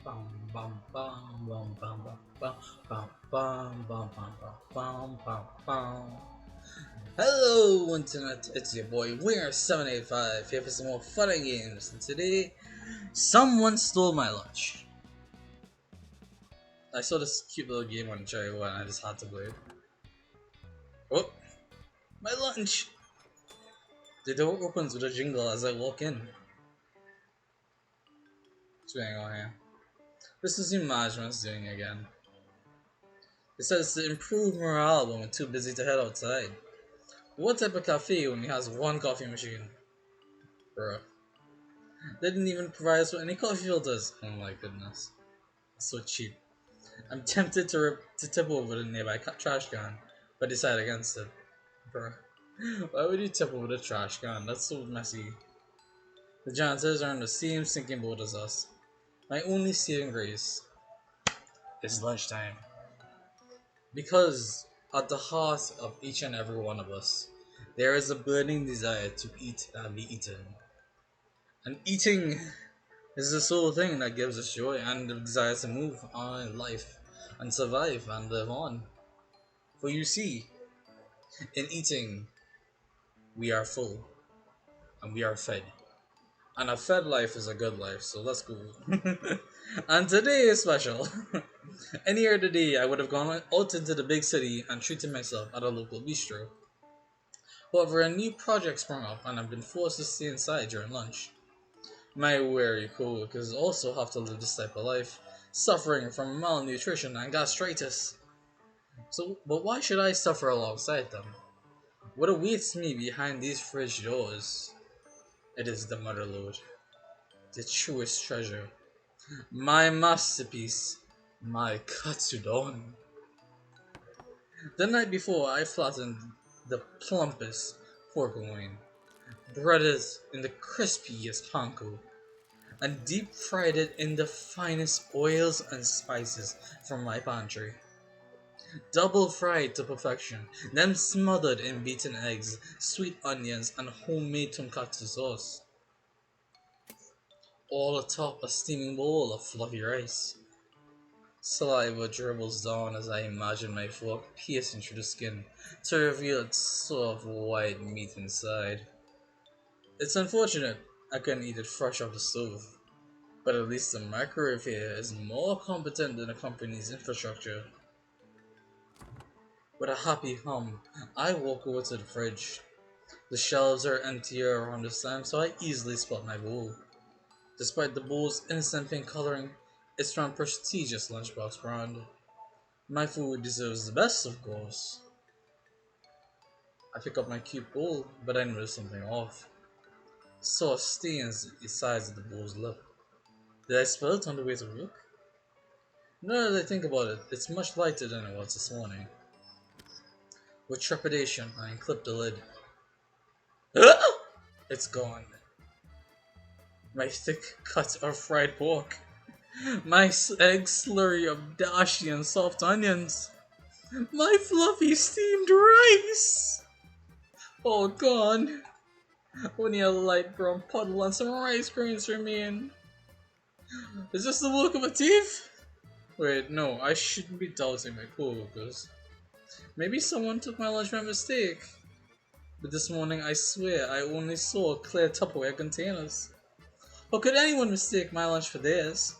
Bum, bum, bum, bum, bum, bum, bum, bum, bum, bum, bum, bum, bum. Hello, Internet. It's your boy Winger785 here for some more fun and games. And today, someone stole my lunch. I saw this cute little game on Cherry One and I just had to play it. Oh, my lunch! The door opens with a jingle as I walk in. What's going on here? This is the management's doing again. It says to improve morale when we're too busy to head outside. What type of cafe only has one coffee machine? Bruh. They didn't even provide us with any coffee filters. Oh my goodness. So cheap. I'm tempted to tip over the nearby trash can, but decide against it. Bruh. Why would you tip over the trash can? That's so messy. The janitors are in the same sinking boat as us. My only saving grace is lunchtime. Because at the heart of each and every one of us, there is a burning desire to eat and be eaten. And eating is the sole thing that gives us joy and the desire to move on in life and survive and live on. For you see, in eating, we are full and we are fed. And a fed life is a good life, so let's go. And today is special. Any other day, I would have gone out into the big city and treated myself at a local bistro. However, a new project sprung up and I've been forced to stay inside during lunch. My weary co-workers also have to live this type of life, suffering from malnutrition and gastritis. So, but why should I suffer alongside them? What awaits me behind these fridge doors? It is the motherlode, the truest treasure, my masterpiece, my Katsudon. The night before, I flattened the plumpest pork loin, breaded in the crispiest panko, and deep fried it in the finest oils and spices from my pantry. Double fried to perfection, then smothered in beaten eggs, sweet onions, and homemade tonkatsu sauce. All atop a steaming bowl of fluffy rice. Saliva dribbles down as I imagine my fork piercing through the skin to reveal its soft white meat inside. It's unfortunate I couldn't eat it fresh off the stove, but at least the microwave here is more competent than the company's infrastructure. With a happy hum, I walk over to the fridge. The shelves are emptier around this time, so I easily spot my bowl. Despite the bowl's innocent pink coloring, it's from a prestigious lunchbox brand. My food deserves the best, of course. I pick up my cute bowl, but I notice something off. Sauce stains the sides of the bowl's lip. Did I spill it on the way to work? Now that I think about it, it's much lighter than it was this morning. With trepidation, I unclip the lid. It's gone. My thick cut of fried pork. My egg slurry of dashi and soft onions. My fluffy steamed rice. All gone. Only a light brown puddle and some rice grains remain. Is this the work of a thief? Wait, no, I shouldn't be doubting my coworkers. Maybe someone took my lunch by mistake. But this morning, I swear, I only saw clear Tupperware containers. How could anyone mistake my lunch for theirs?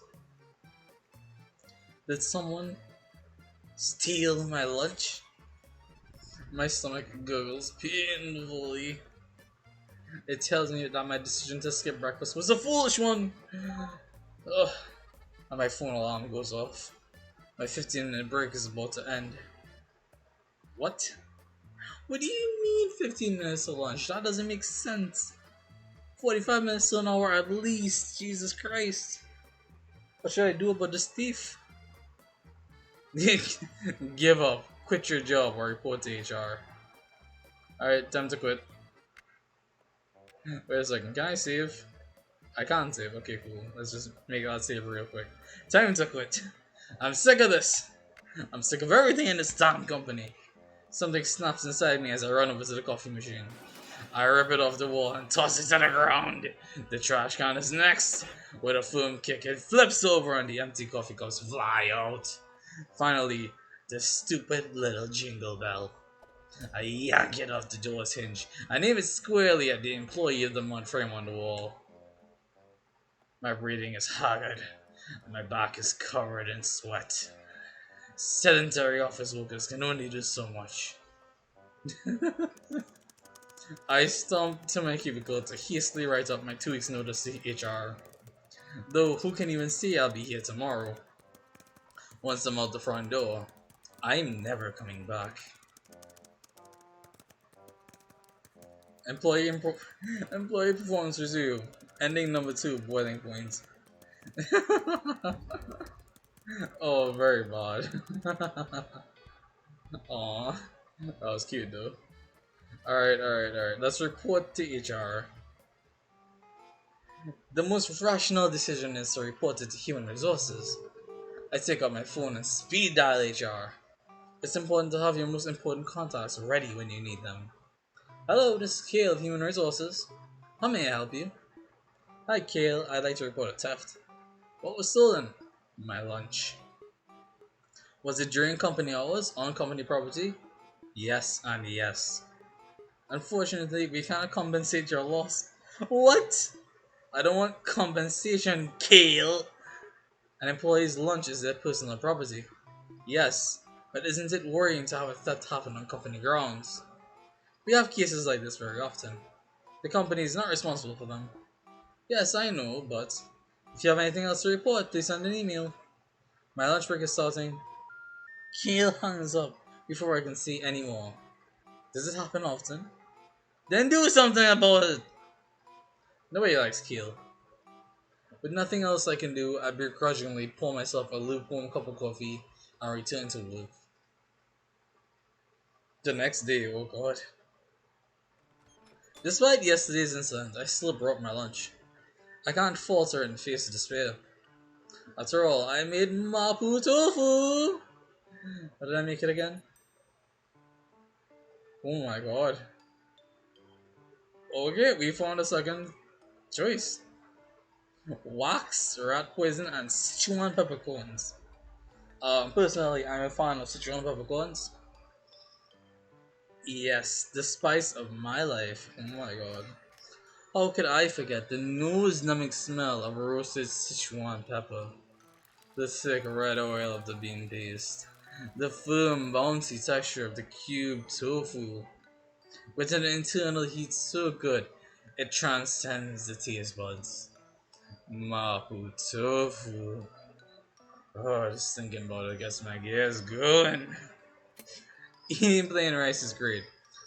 Did someone steal my lunch? My stomach gurgles painfully. It tells me that my decision to skip breakfast was a foolish one. Ugh. And my phone alarm goes off. My 15-minute break is about to end. What? What do you mean 15 minutes to lunch? That doesn't make sense. 45 minutes to an hour at least. Jesus Christ. What should I do about this thief? Give up. Quit your job or report to HR. Alright, time to quit. Wait a second, can I save? I can't save. Okay, cool. Let's just make that save real quick. Time to quit. I'm sick of this. I'm sick of everything in this damn company. Something snaps inside me as I run over to the coffee machine. I rip it off the wall and toss it to the ground. The trash can is next. With a firm kick, it flips over and the empty coffee cups fly out. Finally, the stupid little jingle bell. I yank it off the door's hinge and aim it squarely at the employee of the month frame on the wall. My breathing is haggard, and my back is covered in sweat. Sedentary office workers can only do so much. I stomp to my cubicle to hastily write up my 2 weeks notice to HR. Though who can even say I'll be here tomorrow? Once I'm out the front door, I'm never coming back. Employee employee performance review. Ending number 2, boiling point. Oh, very bad. Aw, that was cute though. Alright. Let's report to HR. The most rational decision is to report it to human resources. I take out my phone and speed dial HR. It's important to have your most important contacts ready when you need them. Hello, this is Kale of Human Resources. How may I help you? Hi Kale, I'd like to report a theft. What was stolen? My lunch. Was it during company hours, on company property? Yes and yes. Unfortunately, we cannot compensate your loss. What? I don't want compensation, Kale! An employee's lunch is their personal property. Yes, but isn't it worrying to have a theft happen on company grounds? We have cases like this very often. The company is not responsible for them. Yes, I know, but if you have anything else to report, please send an email. My lunch break is starting. Kale hangs up before I can see any more. Does it happen often? Then do something about it! Nobody likes Kale. With nothing else I can do, I begrudgingly pour myself a lukewarm cup of coffee and return to work. The next day, oh god. Despite yesterday's incident, I still brought my lunch. I can't falter and face despair. After all, I made mapo tofu! How did I make it again? Oh my god. Okay, we found a second choice. Wax, rat poison, and Sichuan peppercorns. Personally, I'm a fan of Sichuan peppercorns. Yes, the spice of my life. Oh my god. How could I forget the nose-numbing smell of roasted Sichuan pepper? The thick red oil of the bean paste. The firm, bouncy texture of the cubed tofu. With an internal heat so good, it transcends the taste buds. Mapo tofu. Oh, just thinking about it gets my gears going. Eating plain rice is great,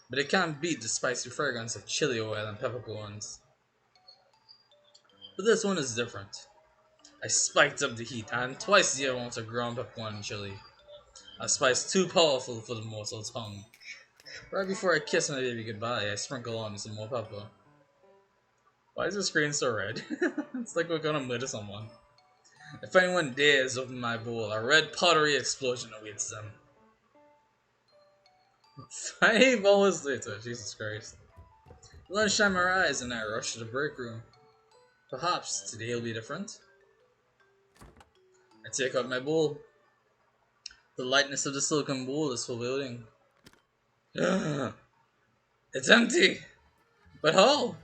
but it can't beat the spicy fragrance of chili oil and peppercorns. But this one is different. I spiked up the heat and twice the amount of ground peppercorn and chili. A spice too powerful for the mortal tongue. Right before I kiss my baby goodbye, I sprinkle on some more pepper. Why is the screen so red? It's like we're gonna murder someone. If anyone dares open my bowl, a red pottery explosion awaits them. 5 hours later, Jesus Christ. Lunchtime arrives and I rush to the break room. Perhaps today will be different. I take out my bowl. The lightness of the silicone bowl is foreboding. It's empty! But how?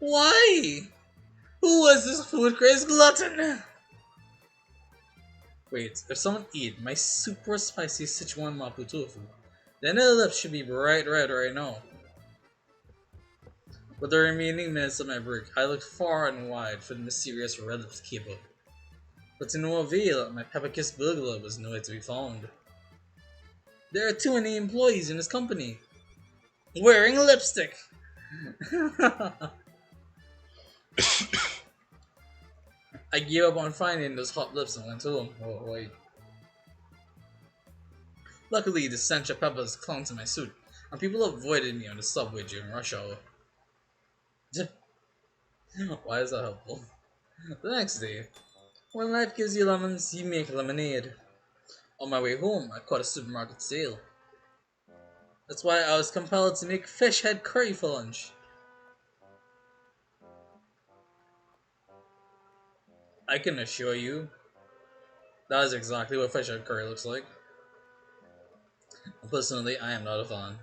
Why? Who was this food crazed glutton? Wait, if someone ate my super spicy Sichuan mapo tofu, then their lips should be bright red right now. With the remaining minutes of my break, I looked far and wide for the mysterious red-lipped keeper. But to no avail, my pepper-kissed burglar was nowhere to be found. There are too many employees in this company. Wearing lipstick! I gave up on finding those hot lips and went home. Oh, wait. Luckily, the stench of peppers clung to my suit, and people avoided me on the subway during rush hour. Why is that helpful? The next day, when life gives you lemons, you make lemonade. On my way home, I caught a supermarket sale. That's why I was compelled to make fish head curry for lunch. I can assure you, that is exactly what fish head curry looks like. Personally, I am not a fan.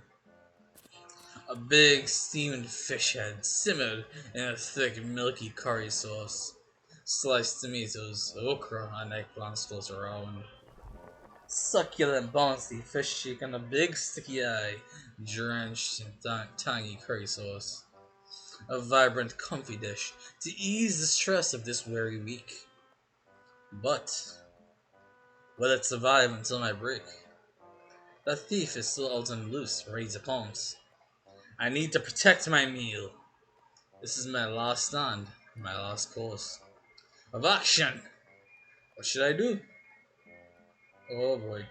A big steamed fish head simmered in a thick, milky curry sauce. Sliced tomatoes, okra, and eggplants close around. Succulent, bouncy fish cheek and a big sticky eye, drenched in tangy curry sauce. A vibrant, comfy dish to ease the stress of this weary week. But will it survive until my break? The thief is still out and loose, ready to pounce. I need to protect my meal. This is my last stand, my last course of action. What should I do? Oh boy.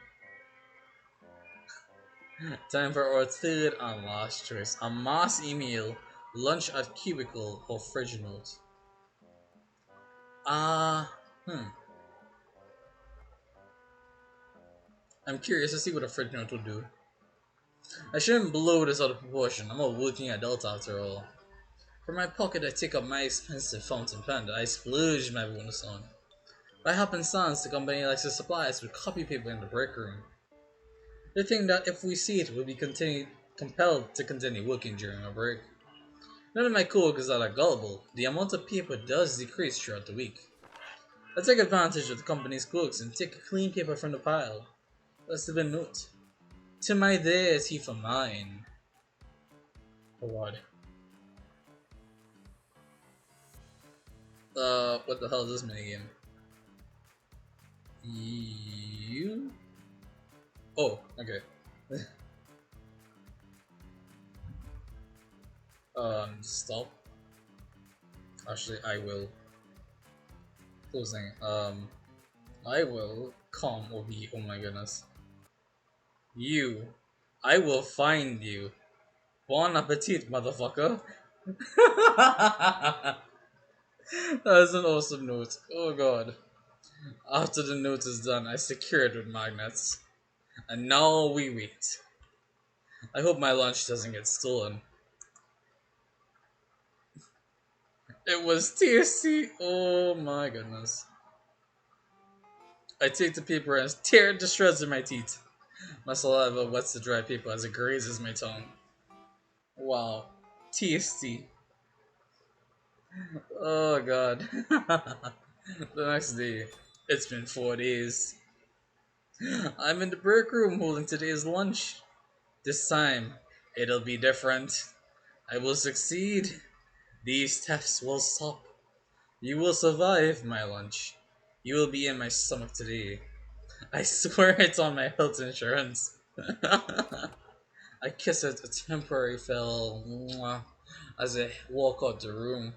Time for our third and last choice. A mass email, lunch at cubicle, or fridge note. Ah, hmm. I'm curious to see what a fridge note will do. I shouldn't blow this out of proportion. I'm a working adult after all. From my pocket, I take up my expensive fountain pen that I splurged my bonus on. By happenstance, the company likes to supply us with copy paper in the break room. They think that if we see it, we'll be compelled to continue working during our break. None of my coworkers are that gullible. The amount of paper does decrease throughout the week. I take advantage of the company's clerks and take a clean paper from the pile. Let's leave a note. To my there, tea for mine. Oh god. What the hell is this minigame? You? Oh, okay. Stop. Actually, I will. Closing. I will come or be. Oh my goodness. You. I will find you. Bon appetit, motherfucker. That is an awesome note. Oh god. After the note is done, I secure it with magnets. And now we wait. I hope my lunch doesn't get stolen. It was tasty. Oh my goodness. I take the paper and tear it to shreds in my teeth. My saliva wets the dry paper as it grazes my tongue. Wow. Tasty. Oh god. The next day. It's been 4 days. I'm in the break room holding today's lunch. This time, it'll be different. I will succeed. These tests will stop. You will survive my lunch. You will be in my stomach today. I swear it's on my health insurance. I kiss it a temporary farewell as I walk out the room.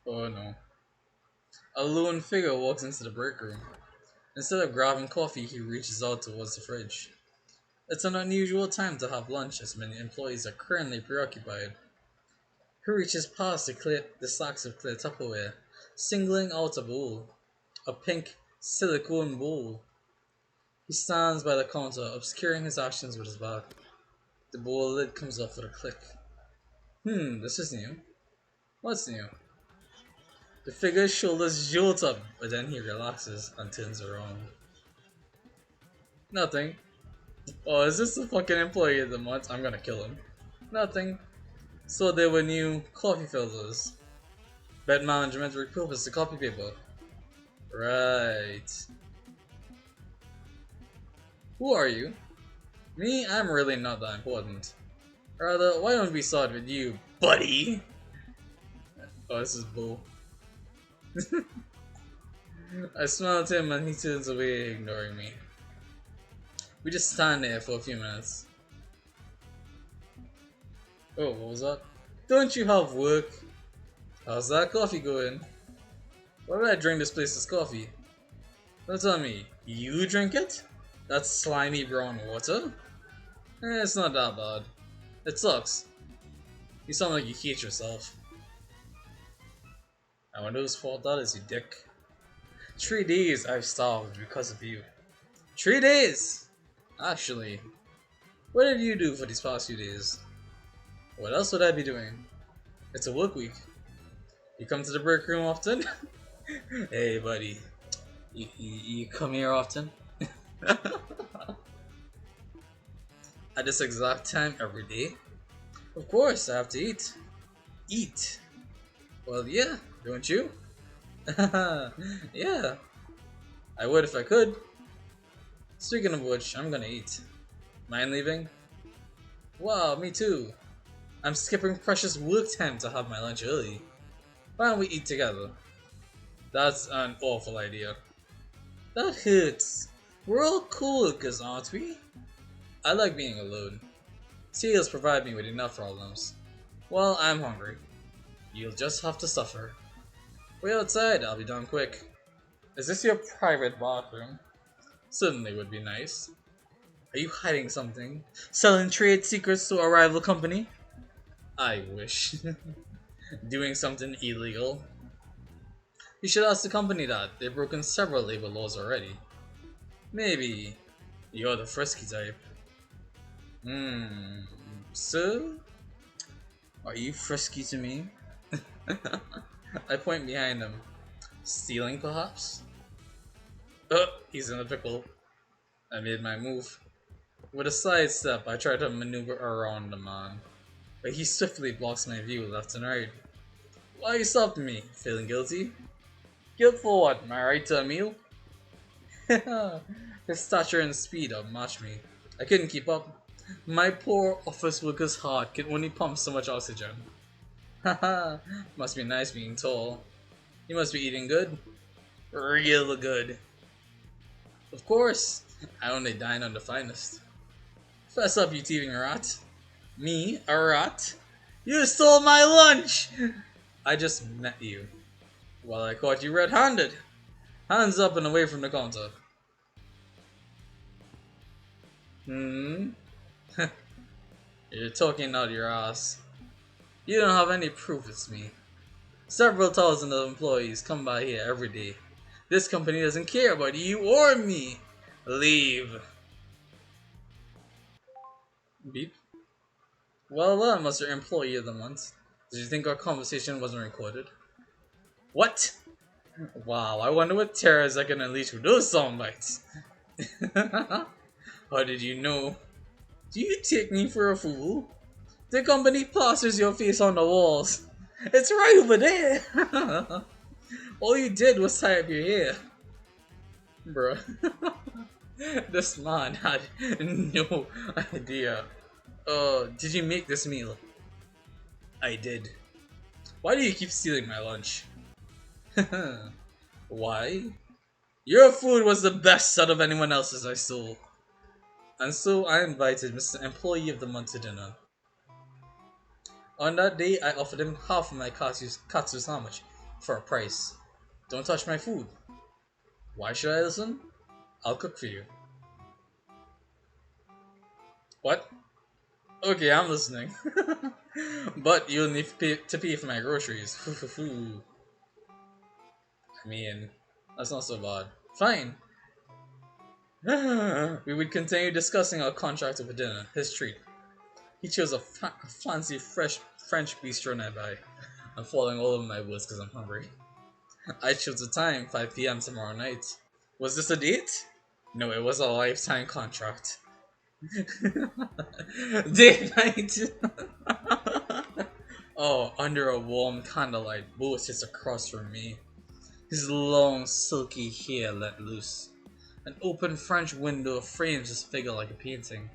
Oh no. A lone figure walks into the break room. Instead of grabbing coffee, he reaches out towards the fridge. It's an unusual time to have lunch as many employees are currently preoccupied. He reaches past the stacks of clear Tupperware, singling out a bowl. A pink silicone bowl. He stands by the counter, obscuring his actions with his back. The bowl lid comes off with a click. This is new. What's new? The figure's shoulders jolt up, but then he relaxes and turns around. Nothing. Oh, is this the fucking employee of the month? I'm gonna kill him. Nothing. So there were new coffee filters. Bed management repurposed the copy paper. Right. Who are you? Me? I'm really not that important. Rather, why don't we start with you, buddy? Oh, this is bull. I smile at him and he turns away, ignoring me. We just stand there for a few minutes. Oh, what was that? Don't you have work? How's that coffee going? Why would I drink this place's coffee? Don't tell me, you drink it? That slimy brown water? It's not that bad. It sucks. You sound like you hate yourself. I wonder whose fault that is, you dick. 3 days I've starved because of you. 3 days! Actually, what did you do for these past few days? What else would I be doing? It's a work week. You come to the break room often? Hey, buddy. You come here often? At this exact time every day? Of course, I have to eat. Eat? Well, yeah, don't you? Yeah, I would if I could. Speaking of which, I'm gonna eat. Mind leaving? Wow, me too. I'm skipping precious work time to have my lunch early. Why don't we eat together? That's an awful idea. That hurts. We're all coworkers, aren't we? I like being alone. Cereals provide me with enough problems. Well, I'm hungry. You'll just have to suffer. Wait outside, I'll be done quick. Is this your private bathroom? Certainly would be nice. Are you hiding something? Selling trade secrets to a rival company? I wish. Doing something illegal? You should ask the company that. They've broken several labor laws already. Maybe you're the frisky type. Hmm. So? Are you frisky to me? I point behind him. Stealing, perhaps? He's in a pickle. I made my move. With a side step, I try to maneuver around the man, but he swiftly blocks my view left and right. Why are you stopping me? Feeling guilty? Guilt for what? My right to a meal? His stature and speed outmatch me. I couldn't keep up. My poor office worker's heart can only pump so much oxygen. Haha, must be nice being tall. You must be eating good? Real good. Of course, I only dine on the finest. Fess up, you thieving rat. Me, a rat? You stole my lunch! I just met you. Well, I caught you red-handed. Hands up and away from the counter. Hmm? You're talking out your ass. You don't have any proof it's me. Several thousand of employees come by here every day. This company doesn't care about you or me. Leave. Beep. Well, Mr. Employee of the Month. Did you think our conversation wasn't recorded? What? Wow, I wonder what terrors I can unleash with those sound bites. How did you know? Do you take me for a fool? The company plasters your face on the walls. It's right over there. All you did was tie up your hair. Bruh. This man had no idea. Did you make this meal? I did. Why do you keep stealing my lunch? Why? Your food was the best out of anyone else's I stole. And so I invited Mr. Employee of the Month to dinner. On that day, I offered him half of my katsu sandwich for a price. Don't touch my food. Why should I listen? I'll cook for you. What? Okay, I'm listening. But you'll need to pay for my groceries. I mean, that's not so bad. Fine. We would continue discussing our contract over dinner, his treat. He chose a fancy fresh French bistro nearby. I'm falling all over my words because I'm hungry. I chose the time, 5 p.m. tomorrow night. Was this a date? No, it was a lifetime contract. Date night! Oh, under a warm candlelight, Bo sits across from me. His long, silky hair let loose. An open French window frames his figure like a painting.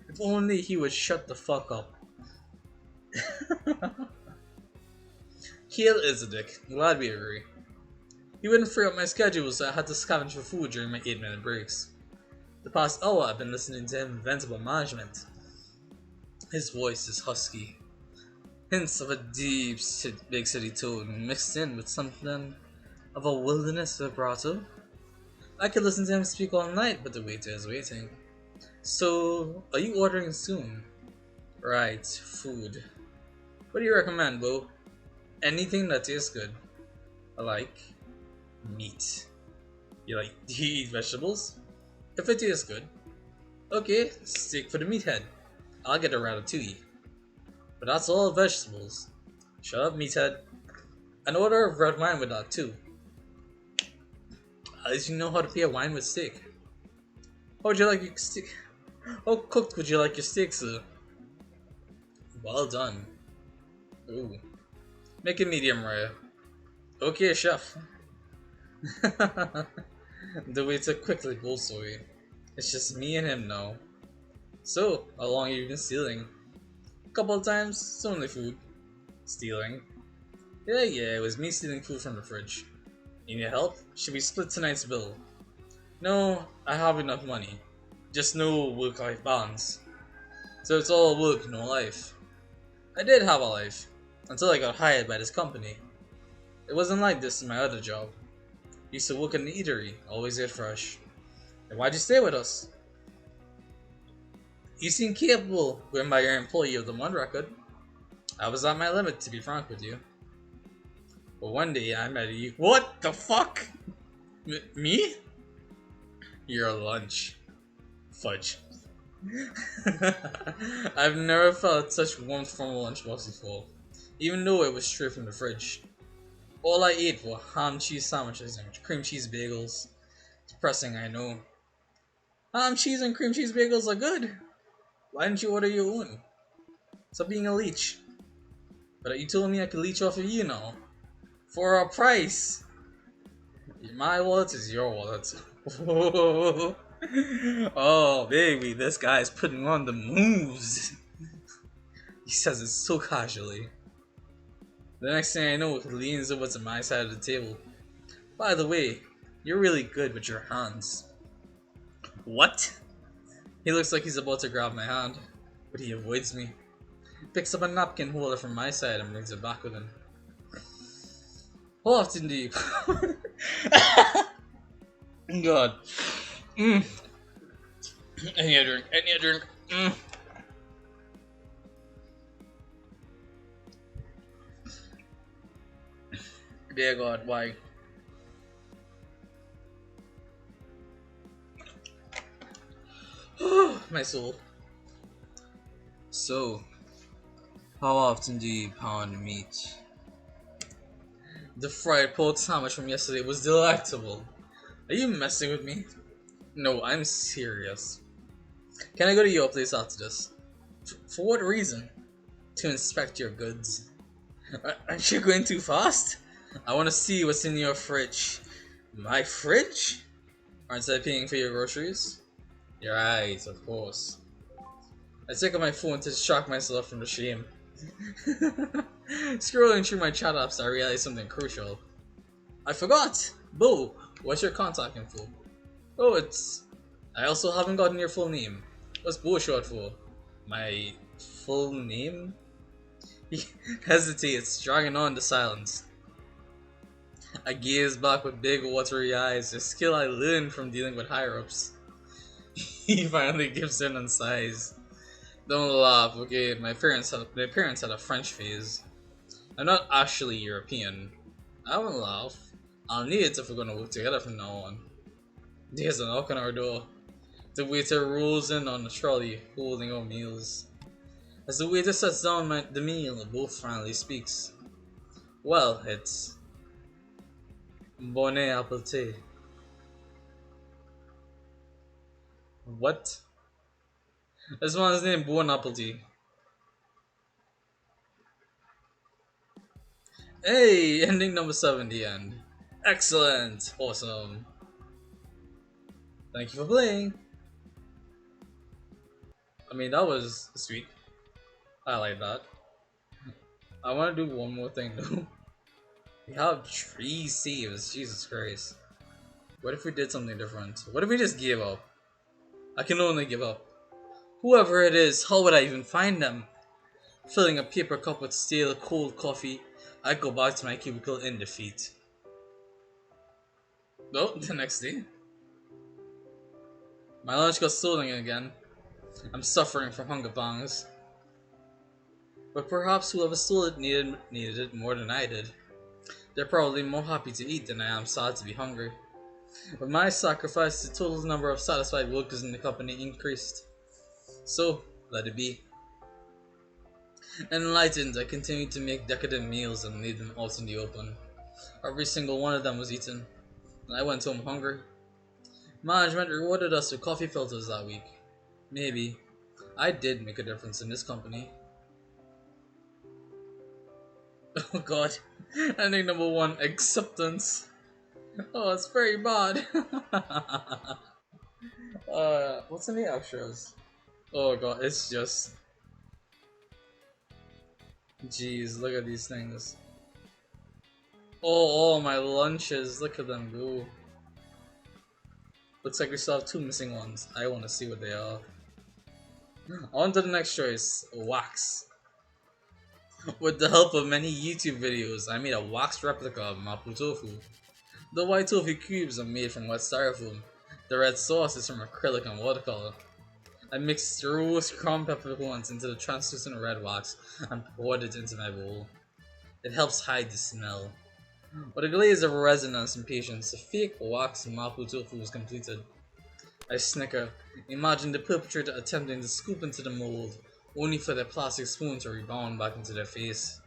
If only he would shut the fuck up. Kale is a dick. Glad we agree. He wouldn't free up my schedule, so I had to scavenge for food during my 8-minute breaks. The past hour I've been listening to him vent about management. His voice is husky. Hints of a deep big city tone mixed in with something of a wilderness vibrato. I could listen to him speak all night, but the waiter is waiting. So, are you ordering soon? Right, food. What do you recommend, Bo? Anything that tastes good. I like meat. Do you eat vegetables? If it tastes good. Okay, steak for the meathead. I'll get a ratatouille. But that's all vegetables. Shut up, meathead. An order of red wine with that too. At least you know how to pair wine with steak. How would you like your steak? How cooked would you like your steak, sir? Well done. Ooh. Make it medium rare. Okay, chef. The waiter quickly bolts away. It's just me and him now. So, how long have you been stealing? A couple of times, it's only food. Stealing? Yeah, it was me stealing food from the fridge. You need help? Should we split tonight's bill? No, I have enough money. Just no work-life balance. So it's all work, no life. I did have a life, until I got hired by this company. It wasn't like this in my other job. Used to work in an eatery, always get fresh. Then why'd you stay with us? You seem capable, going by your employee of the month record. I was at my limit, to be frank with you. But one day I met you. What the fuck? Me? Your lunch. Fudge. I've never felt such warmth from a lunchbox before, even though it was straight from the fridge. All I ate were ham cheese sandwiches and cream cheese bagels. Depressing, I know. Ham cheese and cream cheese bagels are good. Why didn't you order your own? Stop being a leech. But you told me I could leech off of you now. For a price. My wallet is your wallet. Oh, baby, this guy is putting on the moves. He says it so casually. The next thing I know, he leans over to my side of the table. By the way, you're really good with your hands. What? He looks like he's about to grab my hand, but he avoids me. Picks up a napkin holder from my side and brings it back with him. How often do you... God. I need a drink. Dear God, why? My soul. So, how often do you pound meat? The fried pork sandwich from yesterday was delectable. Are you messing with me? No, I'm serious. Can I go to your place after this? For what reason? To inspect your goods. Aren't you going too fast? I want to see what's in your fridge. My fridge? Aren't I paying for your groceries? You're right, of course. I take out my phone to distract myself from the shame. Scrolling through my chat apps, I realized something crucial. I forgot! Bo, what's your contact info? Oh, it's... I also haven't gotten your full name. What's Bo short for? My full name? He hesitates, dragging on the silence. I gaze back with big watery eyes, a skill I learned from dealing with higher-ups. He finally gives in and sighs. Don't laugh, okay? My parents had a French phase. I'm not actually European. I won't laugh. I'll need it if we're gonna work together from now on. There's a knock on our door. The waiter rolls in on the trolley, holding our meals. As the waiter sets down the meal, Bo finally speaks. Well, it's... Bon appétit. What? This one's named Bon Appétit. Hey, ending number 7, the end. Excellent, awesome. Thank you for playing. I mean, that was sweet. I like that. I want to do one more thing though. We have 3 saves, Jesus Christ. What if we did something different? What if we just gave up? I can only give up. Whoever it is, how would I even find them? Filling a paper cup with stale, cold coffee, I go back to my cubicle in defeat. Oh, the next day. My lunch got stolen again. I'm suffering from hunger pangs. But perhaps whoever stole it needed it more than I did. They're probably more happy to eat than I am sad to be hungry. With my sacrifice, the total number of satisfied workers in the company increased. So, let it be. Enlightened, I continued to make decadent meals and laid them out in the open. Every single one of them was eaten, and I went home hungry. Management rewarded us with coffee filters that week. Maybe. I did make a difference in this company. Oh god. Ending number one, acceptance. Oh, it's very bad. What's in the extras? Oh god, it's just. Jeez, look at these things. Oh, my lunches. Look at them go. Looks like we still have two missing ones. I want to see what they are. On to the next choice, wax. With the help of many YouTube videos, I made a wax replica of mapo tofu. The white tofu cubes are made from wet styrofoam. The red sauce is from acrylic and watercolor. I mixed roast ground peppercorns into the translucent red wax and poured it into my bowl. It helps hide the smell. With a glaze of resonance and patience, the fake wax mapo tofu was completed. I snicker. Imagine the perpetrator attempting to scoop into the mold, only for their plastic spoon to rebound back into their face.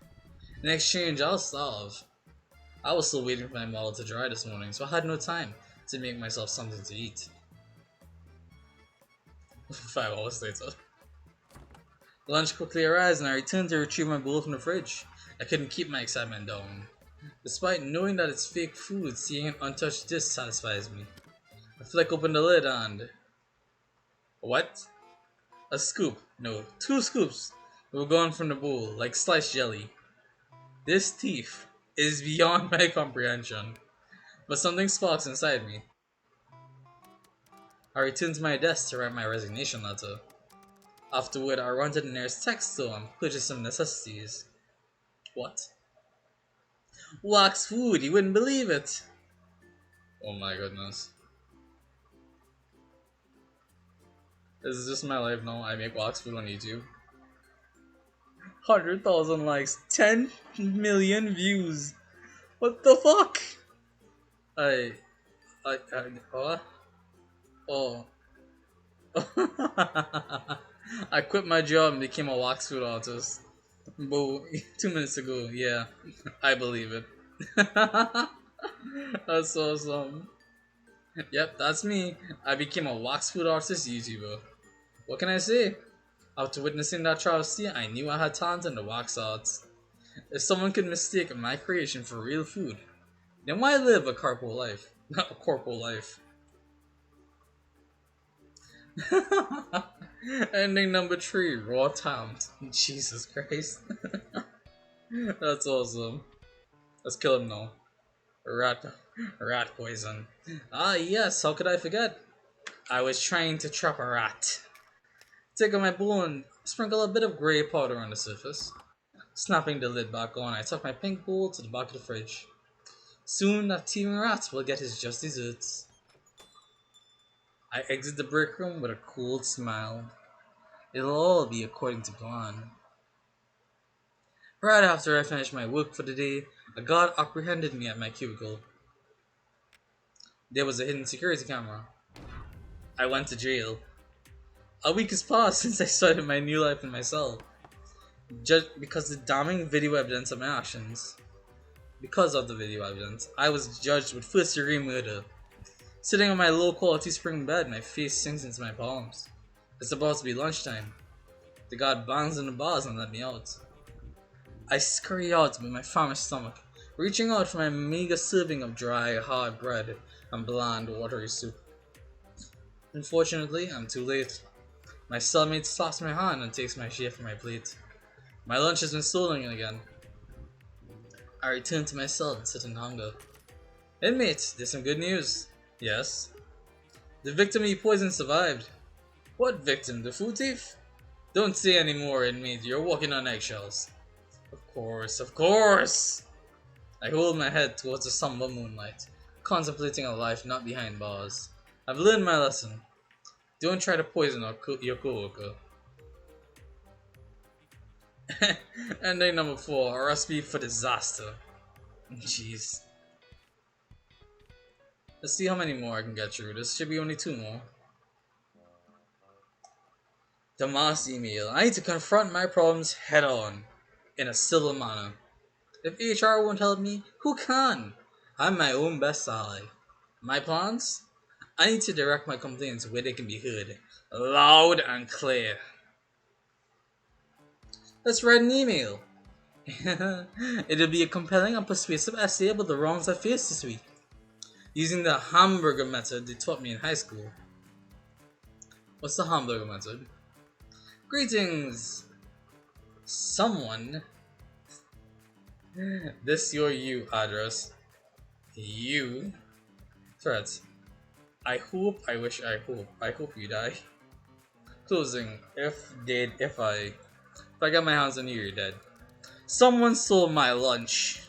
In exchange, I'll starve. I was still waiting for my model to dry this morning, so I had no time to make myself something to eat. 5 hours later. Lunch quickly arrives and I return to retrieve my bowl from the fridge. I couldn't keep my excitement down. Despite knowing that it's fake food, seeing an untouched dish satisfies me. I flick open the lid and... What? A scoop. No, 2 scoops were gone from the bowl, like sliced jelly. This thief is beyond my comprehension. But something sparks inside me. I return to my desk to write my resignation letter. Afterward, I run to the nearest tech store and purchase some necessities. What? Wax food, you wouldn't believe it! Oh my goodness. This is just my life now. I make wax food on YouTube. 100,000 likes, 10 million views. What the fuck? What? Oh. I quit my job and became a wax food artist. Boo, 2 minutes ago, yeah. I believe it. That's awesome. Yep, that's me. I became a wax food artist YouTuber. What can I say? After witnessing that travesty, I knew I had talent in the wax arts. If someone could mistake my creation for real food, then why live a corporal life? Not a corporal life. Ending number 3, raw talent. Jesus Christ. That's awesome. Let's kill him now. Rat poison. Ah yes, how could I forget? I was trying to trap a rat. Take out my bowl and sprinkle a bit of grey powder on the surface. Snapping the lid back on, I took my pink bowl to the back of the fridge. Soon that teeming rat will get his just desserts. I exit the break room with a cold smile. It'll all be according to plan. Right after I finished my work for the day, a guard apprehended me at my cubicle. There was a hidden security camera. I went to jail. A week has passed since I started my new life in my cell. Just because the damning video evidence of my actions. Because of the video evidence, I was judged with first-degree murder. Sitting on my low-quality spring bed, my face sinks into my palms. It's about to be lunchtime. The guard bangs on the bars and let me out. I scurry out with my famished stomach, reaching out for my meager serving of dry, hard bread and bland, watery soup. Unfortunately, I'm too late. My cellmate slaps my hand and takes my share from my plate. My lunch has been stolen again. I return to my cell and sit in hunger. Inmate, there's some good news. Yes. The victim you poisoned survived. What victim? The food thief? Don't say any more, inmate. You're walking on eggshells. Of course, of course! I hold my head towards the somber moonlight, contemplating a life not behind bars. I've learned my lesson. Don't try to poison your co-worker. Ending number 4, a recipe for disaster. Jeez. Let's see how many more I can get through. This should be only 2 more. The mass email. I need to confront my problems head on, in a civil manner. If HR won't help me, who can? I'm my own best ally. My plans? I need to direct my complaints where they can be heard, loud and clear. Let's write an email. It'll be a compelling and persuasive essay about the wrongs I faced this week, using the hamburger method they taught me in high school. What's the hamburger method? Greetings, someone. This your you address. You. Threat. I hope, I wish, I hope. I hope you die. Closing. If dead, if I get my hands on you, you're dead. Someone stole my lunch.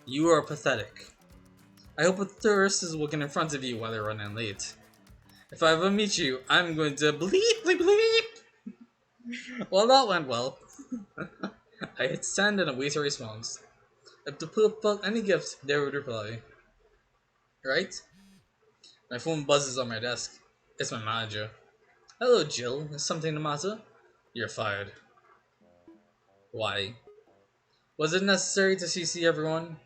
You are pathetic. I hope a tourist is walking in front of you while they're running late. If I ever meet you, I'm going to bleep, bleep, bleep. Well, that went well. I hit send and await a response. If the poop felt any gift, they would reply. Right? My phone buzzes on my desk. It's my manager. Hello, Jill. Is something the matter? You're fired. Why? Was it necessary to CC everyone?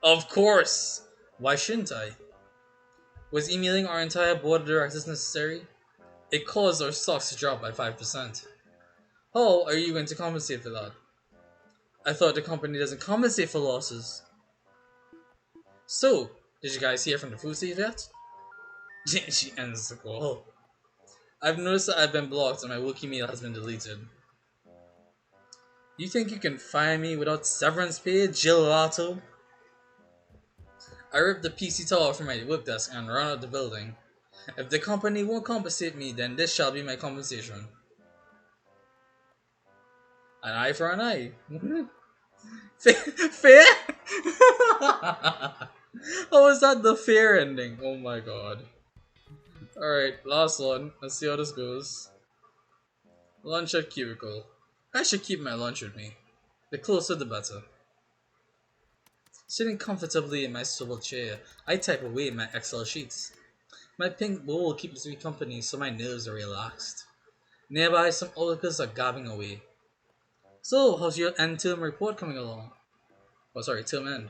Of course! Why shouldn't I? Was emailing our entire board of directors necessary? It caused our stocks to drop by 5%. How are you going to compensate for that? I thought the company doesn't compensate for losses. So, did you guys hear from the food safe yet? She ends the call. I've noticed that I've been blocked and my work email has been deleted. You think you can fire me without severance pay, Gelato? I ripped the PC tower from my work desk and ran out the building. If the company won't compensate me, then this shall be my compensation. An eye for an eye. Fair? How was that the fair ending? Oh my god. Alright, last one. Let's see how this goes. Lunch at cubicle. I should keep my lunch with me. The closer the better. Sitting comfortably in my swivel chair, I type away in my Excel sheets. My pink bowl keeps me company so my nerves are relaxed. Nearby, some oracles are gabbing away. So, how's your end term report coming along? Oh, sorry, term end.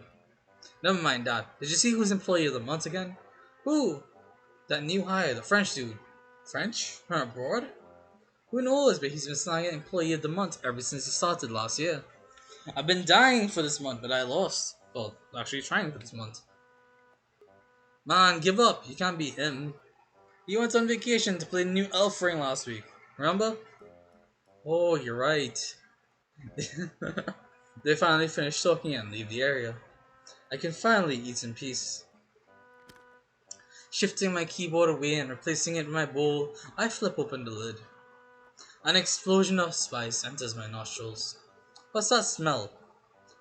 Never mind that. Did you see who's employee of the month again? Who? That new hire, the French dude. French? From abroad? Who knows, but he's been snagging employee of the month ever since he started last year. I've been dying for this month, but I lost. Well, actually trying for this month. Man, give up. You can't beat him. He went on vacation to play the new elf ring last week. Remember? Oh, you're right. They finally finish talking and leave the area. I can finally eat in peace. Shifting my keyboard away and replacing it with my bowl, I flip open the lid. An explosion of spice enters my nostrils. What's that smell?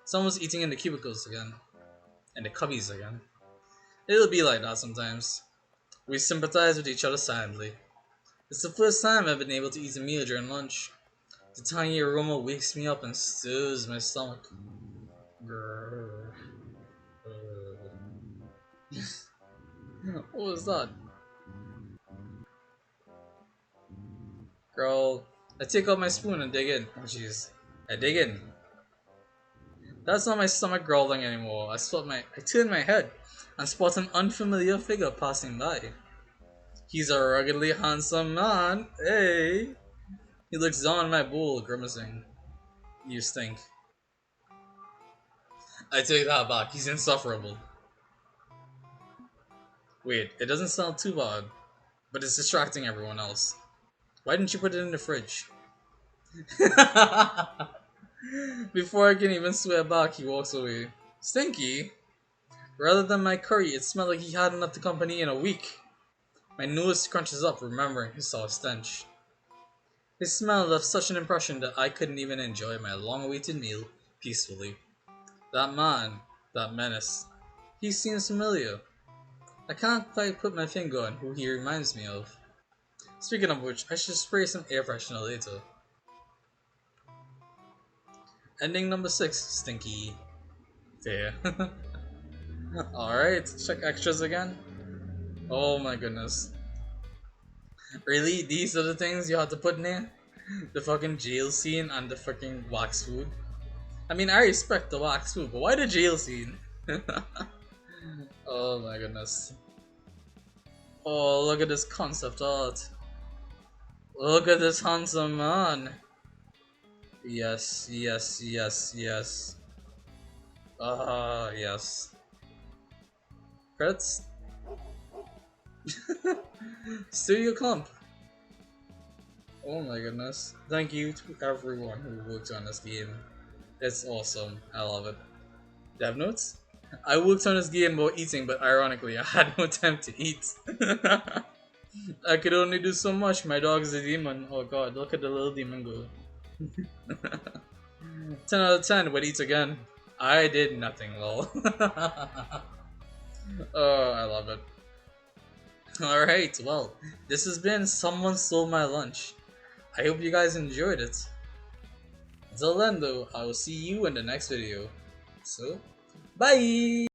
Someone's eating in the cubicles again. In the cubbies again. It'll be like that sometimes. We sympathize with each other silently. It's the first time I've been able to eat a meal during lunch. The tiny aroma wakes me up and stirs my stomach. What was that? Girl, I take out my spoon and dig in. Oh jeez. I dig in. That's not my stomach growling anymore. I turn my head and spot an unfamiliar figure passing by. He's a ruggedly handsome man. Hey! He looks down at my bowl, grimacing. You stink. I take that back. He's insufferable. Wait, it doesn't sound too bad, but it's distracting everyone else. Why didn't you put it in the fridge? Before I can even swear back, he walks away. Stinky? Rather than my curry, it smelled like he hadn't left the company in a week. My nose crunches up, remembering his sour stench. His smell left such an impression that I couldn't even enjoy my long-awaited meal peacefully. That man, that menace, he seems familiar. I can't quite put my finger on who he reminds me of. Speaking of which, I should spray some air freshener later. Ending number 6, Stinky. Fair. Alright, check extras again. Oh my goodness. Really? These are the things you have to put in there? The fucking jail scene and the fucking wax food. I mean, I respect the wax food, but why the jail scene? Oh my goodness. Oh, look at this concept art. Look at this handsome man. Yes, yes, yes, yes. Ah, yes. Credits? Studio Comp. Oh my goodness. Thank you to everyone who worked on this game. It's awesome. I love it. Dev notes? I worked on this game while eating, but ironically, I had no time to eat. I could only do so much. My dog's a demon. Oh god, look at the little demon go. 10 out of 10 would eat again. I did nothing, lol. Oh, I love it. Alright, well, this has been Someone Stole My Lunch. I hope you guys enjoyed it. Until then though, I will see you in the next video. So, bye!